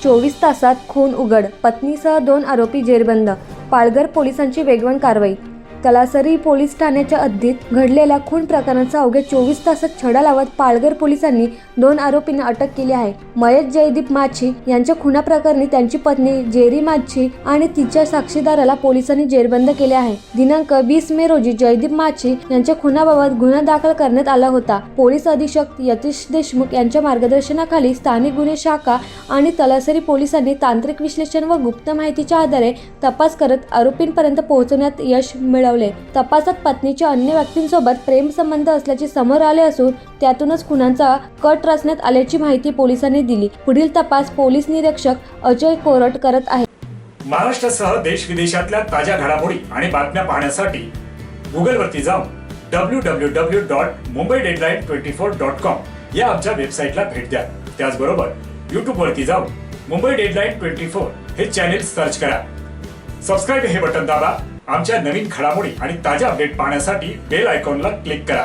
24 तासात खून उघड, पत्नीसह 2 आरोपी जेरबंद. पालघर पोलिसांची वेगवान कारवाई. तलासरी पोलीस ठाण्याच्या हद्दीत घडलेल्या खून प्रकरणाचा अवघ्या 24 तासात छडा लावत पालघर पोलिसांनी 2 आरोपींना अटक केली आहे. मयत जयदीप माछी यांच्या खुनाप्रकरणी त्यांची पत्नी जेरी माछी आणि तिच्या साक्षीदाराला पोलिसांनी जेरबंद केले आहे. दिनांक 20 मे रोजी जयदीप माछी यांच्या खुनाबाबत गुन्हा दाखल करण्यात आला होता. पोलीस अधीक्षक यतीश देशमुख यांच्या मार्गदर्शनाखाली स्थानिक गुन्हे शाखा आणि तलासरी पोलिसांनी तांत्रिक विश्लेषण व गुप्त माहितीच्या आधारे तपास करत आरोपींपर्यंत पोहोचण्यात यश मिळवले. तपासात पत्नीच्या अन्य व्यक्तींसोबत प्रेमसंबंध असल्याचे समोर आले असून त्यातूनच खुनाचा कट रचण्यात आल्याची माहिती पोलिसांनी दिली. पुढील तपास पोलीस निरीक्षक अजय कोरट करत आहेत. महाराष्ट्रासह देश विदेशातल्या ताज्या घडामोडी आणि बातम्या पाहण्यासाठी गुगलवरती जाऊन www.mumbai-deadline24.com या आमच्या वेबसाईटला भेट द्या. त्याचबरोबर यूट्यूबवरती जाऊन मुंबई डेडलाईन 24 हे चॅनेल सर्च करा. सबस्क्राईब हे बटन दाबा. आमच्या नवीन घडामोडी आणि ताज्या अपडेट पाहण्यासाठी बेल आयकॉनला क्लिक करा.